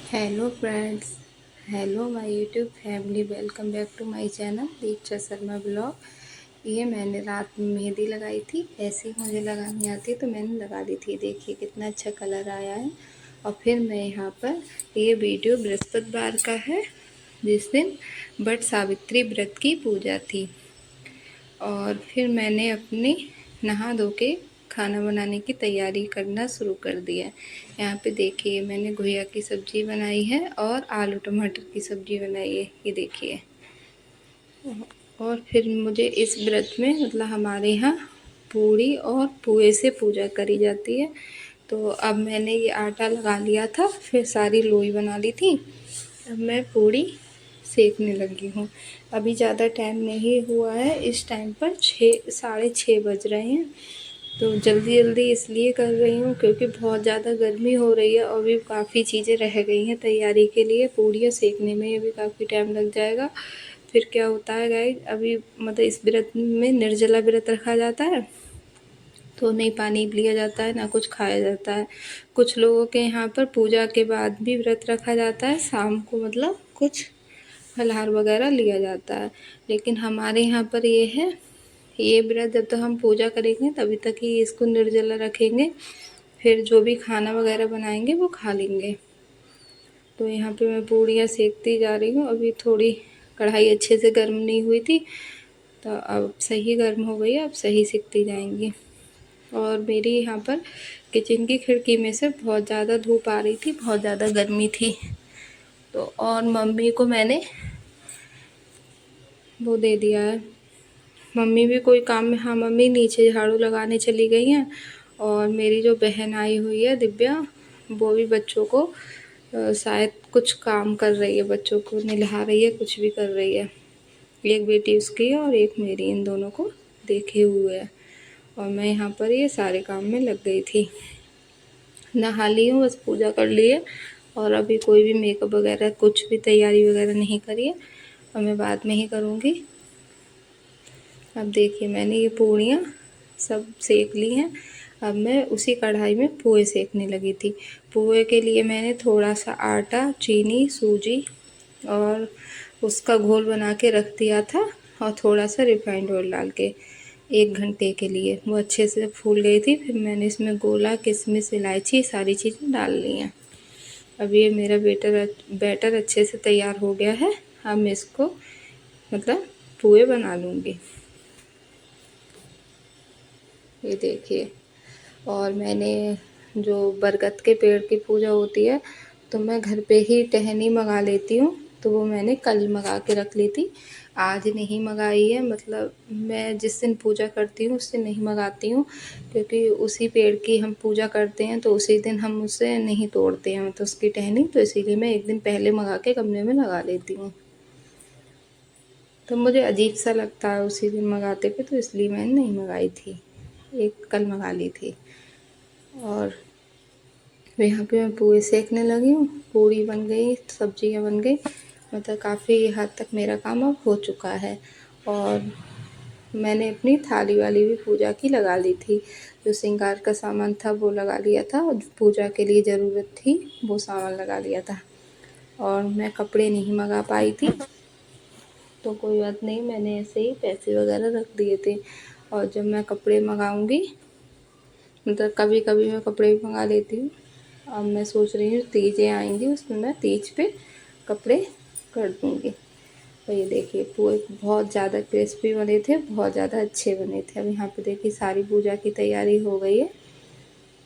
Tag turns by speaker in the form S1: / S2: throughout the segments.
S1: Hello friends, hello my YouTube family, welcome back to my channel Diksha Sharma blog. ये मैंने रात में मेहंदी लगाई थी, ऐसी मुझे लगानी आती है तो मैंने लगा दी थी। देखिए कितना अच्छा कलर आया है। और फिर मैं यहाँ पर, ये वीडियो बृहस्पतिवार का है जिस दिन बट सावित्री व्रत की पूजा थी। और फिर मैंने अपनी नहा धो के खाना बनाने की तैयारी करना शुरू कर दिया है। यहाँ पे देखिए मैंने घुइया की सब्ज़ी बनाई है और आलू टमाटर की सब्ज़ी बनाई है, ये देखिए। और फिर मुझे इस व्रत में मतलब हमारे यहाँ पूड़ी और पुए से पूजा करी जाती है। तो अब मैंने ये आटा लगा लिया था, फिर सारी लोई बना ली थी। अब मैं पूड़ी सेकने लगी हूँ। अभी ज़्यादा टाइम नहीं हुआ है, इस टाइम पर 6 साढ़े 6 बज रहे हैं। तो जल्दी जल्दी इसलिए कर रही हूँ क्योंकि बहुत ज़्यादा गर्मी हो रही है और भी काफ़ी चीज़ें रह गई हैं तैयारी के लिए। पूड़ियाँ सेकने में भी काफ़ी टाइम लग जाएगा। फिर क्या होता है गाइस, अभी मतलब इस व्रत में निर्जला व्रत रखा जाता है, तो नहीं पानी लिया जाता है ना कुछ खाया जाता है। कुछ लोगों के यहाँ पर पूजा के बाद भी व्रत रखा जाता है, शाम को मतलब कुछ फलाहार वगैरह लिया जाता है। लेकिन हमारे यहाँ पर ये है, ये व्रत जब तक हम पूजा करेंगे तभी तक ही इसको निर्जला रखेंगे। फिर जो भी खाना वगैरह बनाएंगे वो खा लेंगे। तो यहाँ पे मैं पूड़ियाँ सेकती जा रही हूँ। अभी थोड़ी कढ़ाई अच्छे से गर्म नहीं हुई थी, तो अब सही गर्म हो गई है, अब सही सिकती जाएंगी। और मेरी यहाँ पर किचन की खिड़की में से बहुत ज़्यादा धूप आ रही थी, बहुत ज़्यादा गर्मी थी। तो और मम्मी को मैंने वो दे दिया है, मम्मी भी कोई काम में, हाँ मम्मी नीचे झाड़ू लगाने चली गई हैं। और मेरी जो बहन आई हुई है दिव्या, वो भी बच्चों को शायद कुछ काम कर रही है, बच्चों को नहला रही है, कुछ भी कर रही है। एक बेटी उसकी है और एक मेरी, इन दोनों को देखे हुए है। और मैं यहाँ पर ये सारे काम में लग गई थी। नहा ली हूँ, बस पूजा कर ली है और अभी कोई भी मेकअप वगैरह कुछ भी तैयारी वगैरह नहीं करी है, और मैं बाद में ही करूँगी। अब देखिए मैंने ये पूड़ियाँ सब सेक ली हैं। अब मैं उसी कढ़ाई में पोहे सेकने लगी थी। पोहे के लिए मैंने थोड़ा सा आटा, चीनी, सूजी और उसका घोल बना के रख दिया था, और थोड़ा सा रिफाइंड ऑयल डाल के 1 घंटे के लिए। वो अच्छे से फूल गई थी, फिर मैंने इसमें गोला, किशमिश, इलायची सारी चीज़ें डाल ली हैं। अब ये मेरा बैटर अच्छे से तैयार हो गया है। अब मैं इसको मतलब पूए बना लूँगी। ये देखिए। और मैंने जो बरगद के पेड़ की पूजा होती है, तो मैं घर पे ही टहनी मंगा लेती हूँ, तो वो मैंने कल मंगा के रख ली थी, आज नहीं मंगाई है। मतलब मैं जिस दिन पूजा करती हूँ उस दिन नहीं मंगाती हूँ, क्योंकि उसी पेड़ की हम पूजा करते हैं तो उसी दिन हम उसे नहीं तोड़ते हैं, तो उसकी टहनी, तो इसीलिए मैं एक दिन पहले मंगा के गमले में लगा लेती हूँ। तो मुझे अजीब सा लगता है उसी दिन मंगाते पे, तो इसलिए मैंने नहीं मंगाई थी, एक कल मंगा ली थी। और यहाँ पे मैं पूरी सेकने लगी हूँ, पूरी बन गई, सब्जियाँ बन गई, मतलब काफ़ी हद तक मेरा काम अब हो चुका है। और मैंने अपनी थाली वाली भी पूजा की लगा ली थी, जो श्रृंगार का सामान था वो लगा लिया था, और जो पूजा के लिए ज़रूरत थी वो सामान लगा लिया था। और मैं कपड़े नहीं मंगा पाई थी, तो कोई बात नहीं, मैंने ऐसे ही पैसे वगैरह रख दिए थे। और जब मैं कपड़े मंगाऊँगी, मतलब कभी कभी मैं कपड़े भी मंगा लेती हूँ। अब मैं सोच रही हूँ तीजें आएंगी, उसमें मैं तीज पे कपड़े कर दूँगी। और ये देखिए पूरे बहुत ज़्यादा क्रिस्पी बने थे, बहुत ज़्यादा अच्छे बने थे। अब यहाँ पे देखिए सारी पूजा की तैयारी हो गई है।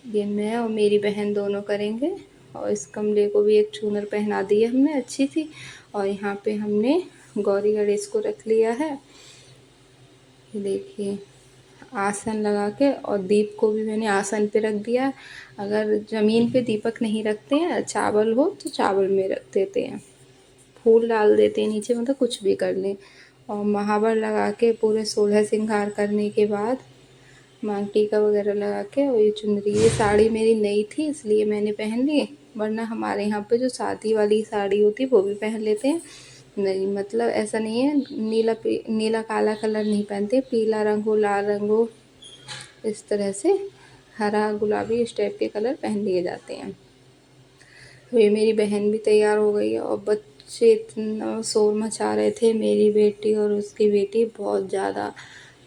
S1: ये मैं और मेरी बहन दोनों करेंगे। और इस कमले को भी एक चूनर पहना दी है हमने, अच्छी थी। और यहाँ पे हमने गौरी गणेश को रख लिया है, ये देखिए, आसन लगा के। और दीप को भी मैंने आसन पे रख दिया। अगर ज़मीन पे दीपक नहीं रखते हैं, चावल हो तो चावल में रख देते हैं, फूल डाल देते हैं नीचे, मतलब कुछ भी कर लें। और महावर लगा के पूरे 16 श्रृंगार करने के बाद मांग टीका वगैरह लगा के, और ये चुनरी, ये साड़ी मेरी नई थी इसलिए मैंने पहन ली, वरना हमारे यहाँ पे जो शादी वाली साड़ी होती है वो भी पहन लेते हैं। नहीं मतलब ऐसा नहीं है, नीला काला कलर नहीं पहनते, पीला रंग हो, लाल रंग हो, इस तरह से हरा गुलाबी इस टाइप के कलर पहन लिए जाते हैं। तो ये मेरी बहन भी तैयार हो गई है और बच्चे इतना शोर मचा रहे थे, मेरी बेटी और उसकी बेटी बहुत ज़्यादा।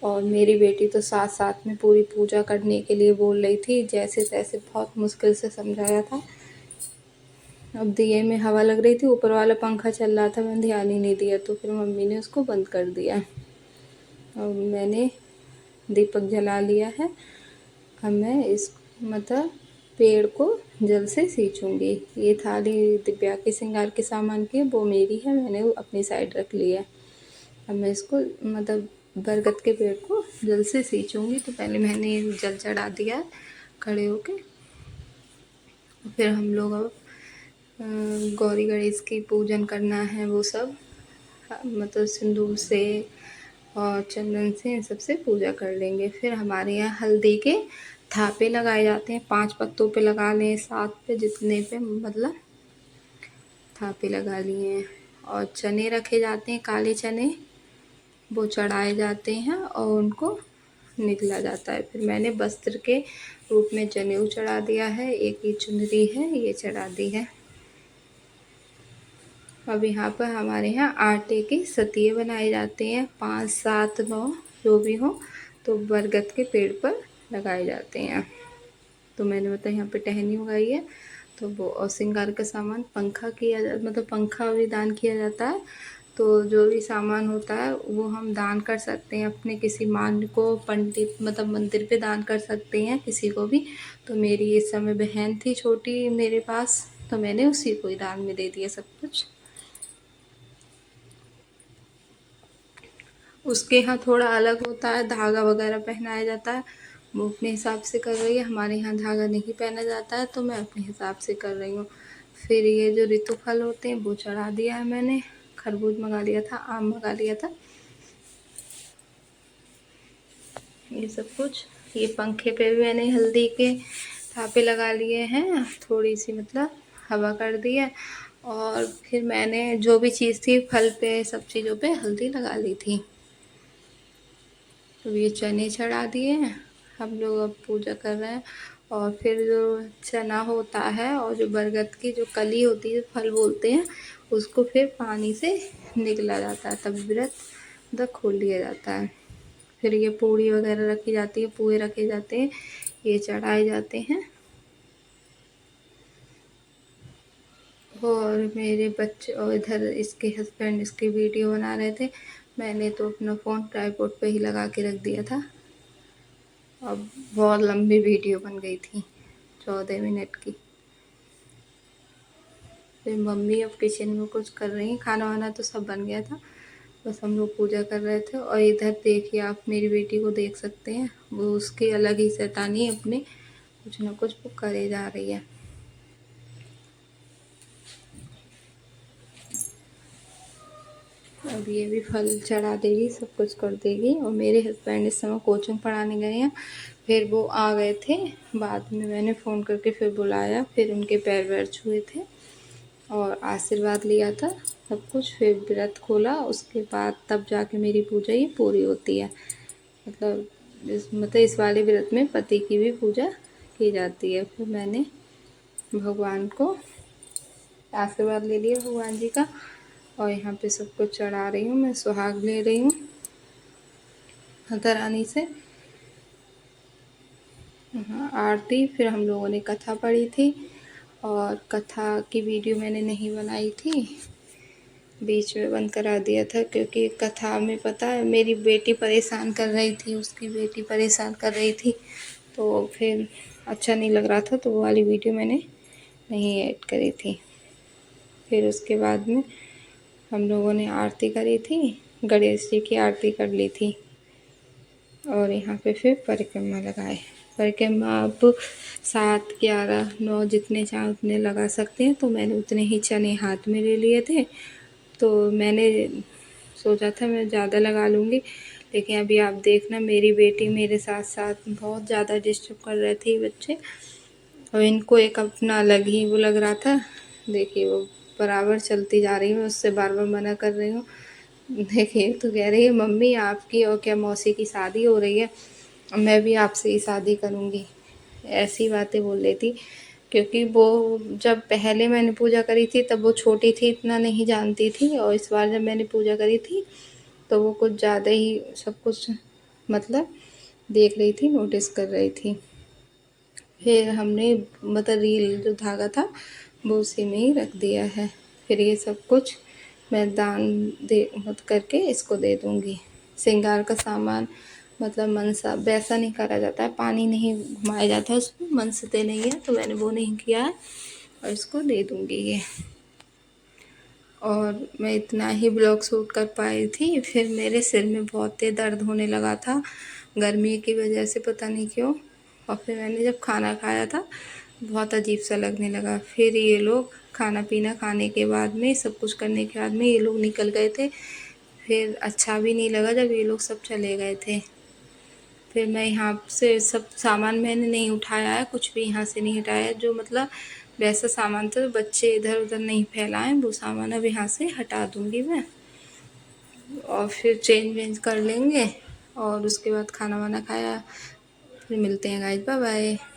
S1: और मेरी बेटी तो साथ साथ में पूरी पूजा करने के लिए बोल रही थी, जैसे तैसे बहुत मुश्किल से समझाया था। अब दिए में हवा लग रही थी, ऊपर वाला पंखा चल रहा था, मैंने ध्यान ही नहीं दिया, तो फिर मम्मी ने उसको बंद कर दिया और मैंने दीपक जला लिया है। अब मैं इस मतलब पेड़ को जल से सींचूंगी। ये थाली दिव्या के श्रृंगार के सामान की है, वो मेरी है, मैंने वो अपनी साइड रख ली है। अब मैं इसको मतलब बरगद के पेड़ को जल से सींचूंगी। तो पहले मैंने जल चढ़ा दिया है खड़े होके। फिर हम लोग अब गौरी गणेश की पूजन करना है, वो सब मतलब सिंदूर से और चंदन से इन सबसे पूजा कर लेंगे। फिर हमारे यहाँ हल्दी के थापे लगाए जाते हैं, 5 पत्तों पे लगा लें, 7 पे, जितने पे मतलब थापे लगा लिए हैं। और चने रखे जाते हैं, काले चने, वो चढ़ाए जाते हैं और उनको निकला जाता है। फिर मैंने वस्त्र के रूप में जनेऊ चढ़ा दिया है, एक ये चुनरी है, ये चढ़ा दी है। अब यहाँ पर हमारे यहाँ आटे के सतिये बनाए जाते हैं, 5, 7, 9 जो भी हो, तो बरगद के पेड़ पर लगाए जाते हैं। तो मैंने बताया यहाँ पे टहनी उगाई है, तो वो और श्रृंगार का सामान पंखा किया मतलब पंखा भी दान किया जाता है। तो जो भी सामान होता है वो हम दान कर सकते हैं अपने किसी मान को, पंडित मतलब मंदिर पे दान कर सकते हैं किसी को भी। तो मेरी इस समय बहन थी छोटी मेरे पास, तो मैंने उसी को ही दान में दे दिया सब कुछ। उसके यहाँ थोड़ा अलग होता है, धागा वगैरह पहनाया जाता है, वो अपने हिसाब से कर रही है। हमारे यहाँ धागा नहीं पहना जाता है, तो मैं अपने हिसाब से कर रही हूँ। फिर ये जो ऋतु फल होते हैं वो चढ़ा दिया है मैंने, खरबूज मंगा लिया था, आम मंगा लिया था, ये सब कुछ। ये पंखे पे भी मैंने हल्दी के थापे लगा लिए हैं, थोड़ी सी मतलब हवा कर दी है। और फिर मैंने जो भी चीज़ थी फल पे सब चीज़ों पे हल्दी लगा ली थी। तो ये चने चढ़ा दिए हैं, हम लोग अब पूजा कर रहे हैं। और फिर जो चना होता है और जो बरगद की जो कली होती है, फल बोलते हैं, उसको फिर पानी से निकला जाता है, तब व्रत मतलब खोल लिया जाता है। फिर ये पूड़ी वगैरह रखी जाती है, पुए रखे जाते हैं, ये चढ़ाए जाते हैं। और मेरे बच्चे और इधर इसके हस्बैंड इसकी वीडियो बना रहे थे, मैंने तो अपना फ़ोन ट्राइपॉड पे ही लगा के रख दिया था। अब बहुत लंबी वीडियो बन गई थी, 14 मिनट की। फिर मम्मी अब किचन में कुछ कर रही हैं, खाना वाना तो सब बन गया था, बस हम लोग पूजा कर रहे थे। और इधर देखिए आप मेरी बेटी को देख सकते हैं, वो उसकी अलग ही शैतानी अपने कुछ ना कुछ वो करे जा रही है। अब ये भी फल चढ़ा देगी, सब कुछ कर देगी। और मेरे हस्बैंड इस समय कोचिंग पढ़ाने गए हैं, फिर वो आ गए थे, बाद में मैंने फ़ोन करके फिर बुलाया, फिर उनके पैर वैर छुए थे और आशीर्वाद लिया था सब कुछ। फिर व्रत खोला, उसके बाद तब जाके मेरी पूजा ये पूरी होती है। मतलब इस वाले व्रत में पति की भी पूजा की जाती है। फिर मैंने भगवान को आशीर्वाद ले लिया भगवान जी का, और यहाँ पे सब कुछ चढ़ा रही हूँ, मैं सुहाग ले रही हूँ माता रानी से। हाँ, आरती, फिर हम लोगों ने कथा पढ़ी थी, और कथा की वीडियो मैंने नहीं बनाई थी, बीच में बंद करा दिया था, क्योंकि कथा में पता है मेरी बेटी परेशान कर रही थी, उसकी बेटी परेशान कर रही थी, तो फिर अच्छा नहीं लग रहा था, तो वो वाली वीडियो मैंने नहीं ऐड करी थी। फिर उसके बाद में हम लोगों ने आरती करी थी, गणेश जी की आरती कर ली थी। और यहाँ पे फिर परिक्रमा लगाए। परिक्रमा आप 7, 11, 9 जितने चाहें उतने लगा सकते हैं। तो मैंने उतने ही चने हाथ में ले लिए थे, तो मैंने सोचा था मैं ज़्यादा लगा लूँगी, लेकिन अभी आप देखना मेरी बेटी मेरे साथ साथ बहुत ज़्यादा डिस्टर्ब कर रहे थे बच्चे, और इनको एक अपना अलग ही वो लग रहा था। देखिए वो बराबर चलती जा रही, मैं उससे बार बार मना कर रही हूँ। देखिए तो कह रही है मम्मी आपकी और क्या मौसी की शादी हो रही है, मैं भी आपसे ही शादी करूँगी, ऐसी बातें बोल रही थी। क्योंकि वो जब पहले मैंने पूजा करी थी तब वो छोटी थी, इतना नहीं जानती थी, और इस बार जब मैंने पूजा करी थी तो वो कुछ ज़्यादा ही सब कुछ मतलब देख रही थी, नोटिस कर रही थी। फिर हमने मतलब रील जो धागा था वो उसी में ही रख दिया है। फिर ये सब कुछ मैं दान दे मत करके इसको दे दूँगी। श्रृंगार का सामान मतलब मनसा वैसा नहीं करा जाता है, पानी नहीं घुमाया जाता है उसमें, मनसते नहीं है, तो मैंने वो नहीं किया है और इसको दे दूँगी ये। और मैं इतना ही ब्लॉग शूट कर पाई थी, फिर मेरे सिर में बहुत तेज़ दर्द होने लगा था गर्मी की वजह से, पता नहीं क्यों। और फिर मैंने जब खाना खाया था बहुत अजीब सा लगने लगा। फिर ये लोग खाना पीना खाने के बाद में, सब कुछ करने के बाद में ये लोग निकल गए थे। फिर अच्छा भी नहीं लगा जब ये लोग सब चले गए थे। फिर मैं यहाँ से सब सामान मैंने नहीं उठाया है, कुछ भी यहाँ से नहीं हटाया, जो मतलब वैसा सामान था बच्चे इधर उधर नहीं फैलाएं, वो सामान अब यहाँ से हटा दूँगी मैं। और फिर चेंज वेंज कर लेंगे और उसके बाद खाना वाना खाया। फिर मिलते हैं गाइस, बाय बाय।